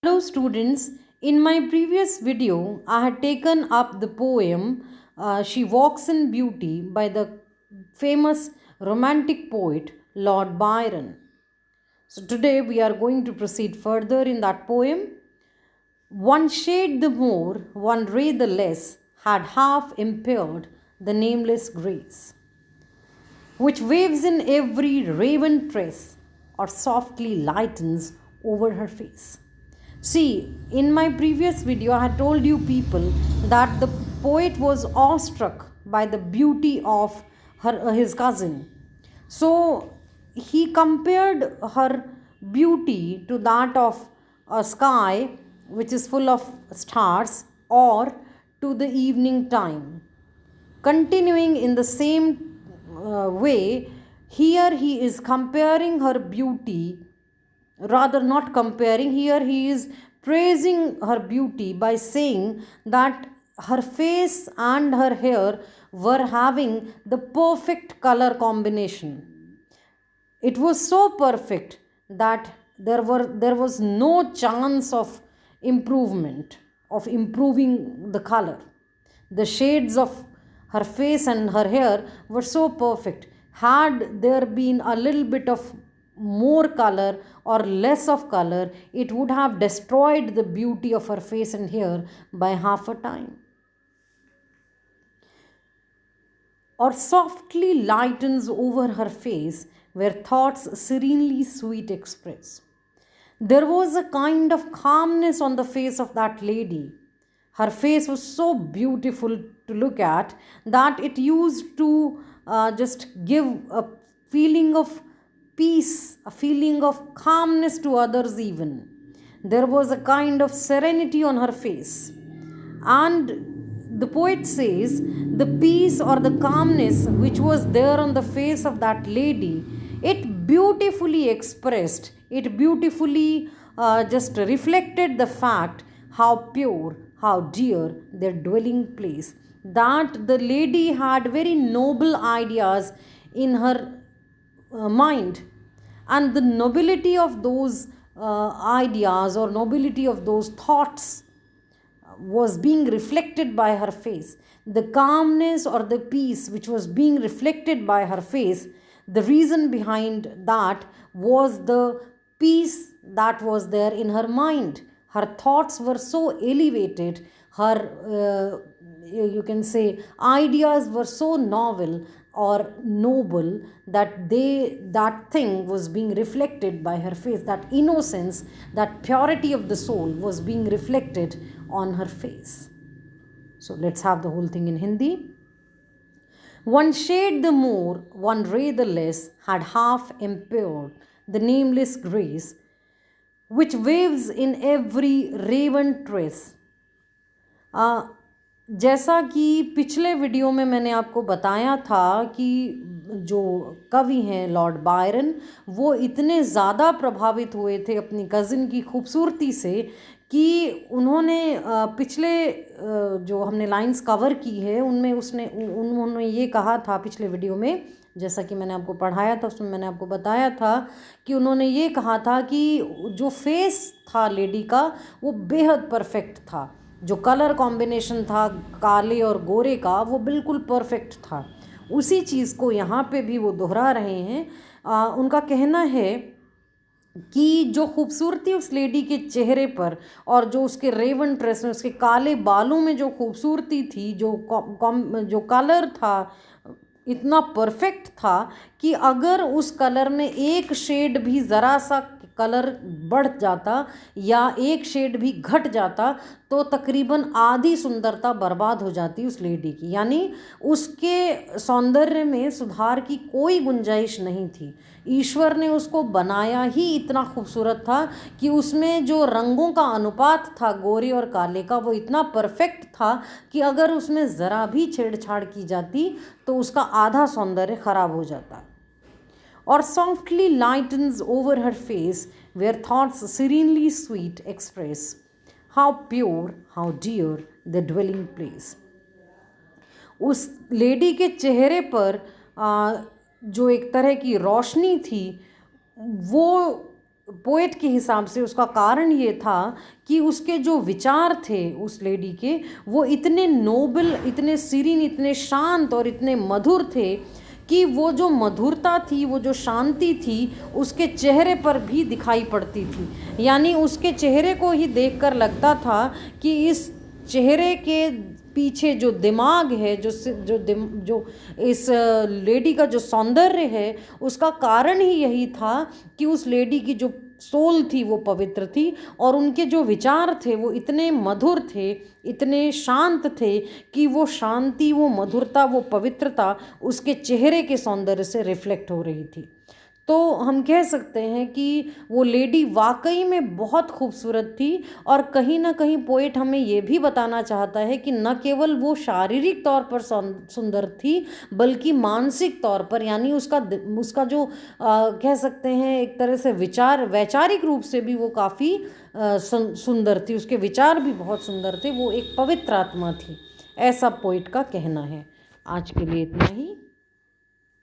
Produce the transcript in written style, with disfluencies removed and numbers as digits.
Hello students, in my previous video I had taken up the poem She Walks in Beauty by the famous romantic poet Lord Byron. So today we are going to proceed further in that poem. One shade the more, one ray the less, had half impaired the nameless grace, which waves in every raven tress or softly lightens over her face. See, in my previous video, I had told you people that the poet was awestruck by the beauty of his cousin. So he compared her beauty to that of a sky which is full of stars or to the evening time. Continuing in the same way, here he is comparing her beauty, rather, not comparing, here he is praising her beauty by saying that her face and her hair were having the perfect color combination. It was so perfect that there was no chance of improvement, of improving the color. The shades of her face and her hair were so perfect. Had there been a little bit of more color or less of color, it would have destroyed the beauty of her face and hair by half a time. Or softly lightens over her face where thoughts serenely sweet express. There was a kind of calmness on the face of that lady. Her face was so beautiful to look at that it used to just give a feeling of peace, a feeling of calmness to others even. There was a kind of serenity on her face. And the poet says the peace or the calmness which was there on the face of that lady, it beautifully expressed, it beautifully just reflected the fact how pure, how dear their dwelling place. That the lady had very noble ideas in her mind, and the nobility of those ideas or nobility of those thoughts was being reflected by her face. The calmness or the peace which was being reflected by her face, the reason behind that was the peace that was there in her mind. Her thoughts were so elevated, her you can say ideas were so novel or noble that that thing was being reflected by her face. That innocence, that purity of the soul was being reflected on her face. So let's have the whole thing in Hindi. One shade the more, one ray the less, had half impaired the nameless grace which waves in every raven tress. जैसा कि पिछले video में मैंने आपको बताया था कि जो कवि हैं लॉर्ड बायरन, वो इतने ज़्यादा प्रभावित हुए थे अपनी कज़िन की खूबसूरती से कि उन्होंने पिछले जो हमने लाइंस कवर की है उनमें उन्होंने ये कहा था पिछले वीडियो में, जैसा कि मैंने आपको पढ़ाया था उसमें मैंने आपको बताया था कि उन्होंने ये कहा था कि जो फेस था लेडी का वो बेहद परफेक्ट था, जो कलर कॉम्बिनेशन था काले और गोरे का वो बिल्कुल परफेक्ट था। उसी चीज़ को यहाँ पे भी वो दोहरा रहे हैं। उनका कहना है कि जो खूबसूरती उस लेडी के चेहरे पर और जो उसके रेवन ड्रेस में, उसके काले बालों में जो खूबसूरती थी, जो कलर था इतना परफेक्ट था कि अगर उस कलर में एक शेड भी ज़रा सा कलर बढ़ जाता या एक शेड भी घट जाता तो तकरीबन आधी सुंदरता बर्बाद हो जाती उस लेडी की। यानी उसके सौंदर्य में सुधार की कोई गुंजाइश नहीं थी। ईश्वर ने उसको बनाया ही इतना खूबसूरत था कि उसमें जो रंगों का अनुपात था गोरे और काले का वो इतना परफेक्ट था कि अगर उसमें ज़रा भी छेड़छाड़ की जाती तो उसका आधा सौंदर्य खराब हो जाता। Or softly lightens over her face where thoughts serenely sweet express how pure, how dear the dwelling place. उस लेडी के चेहरे पर जो एक तरह की रोशनी थी वो पोएट के हिसाब से उसका कारण ये था कि उसके जो विचार थे उस लेडी के, वो इतने नोबल, इतने सीरीन, इतने शांत और इतने मधुर थे कि वो जो मधुरता थी, वो जो शांति थी, उसके चेहरे पर भी दिखाई पड़ती थी। यानी उसके चेहरे को ही देखकर लगता था कि इस चेहरे के पीछे जो दिमाग है, जो इस लेडी का जो सौंदर्य है, उसका कारण ही यही था कि उस लेडी की जो सोल थी वो पवित्र थी, और उनके जो विचार थे वो इतने मधुर थे, इतने शांत थे कि वो शांति, वो मधुरता, वो पवित्रता उसके चेहरे के सौंदर्य से रिफ्लेक्ट हो रही थी। तो हम कह सकते हैं कि वो लेडी वाकई में बहुत खूबसूरत थी। और कहीं ना कहीं पोएट हमें ये भी बताना चाहता है कि न केवल वो शारीरिक तौर पर सुंदर थी, बल्कि मानसिक तौर पर, यानी उसका जो कह सकते हैं एक तरह से वैचारिक रूप से भी वो काफ़ी सुंदर थी। उसके विचार भी बहुत सुंदर थे, वो एक पवित्र आत्मा थी, ऐसा पोएट का कहना है। आज के लिए इतना ही।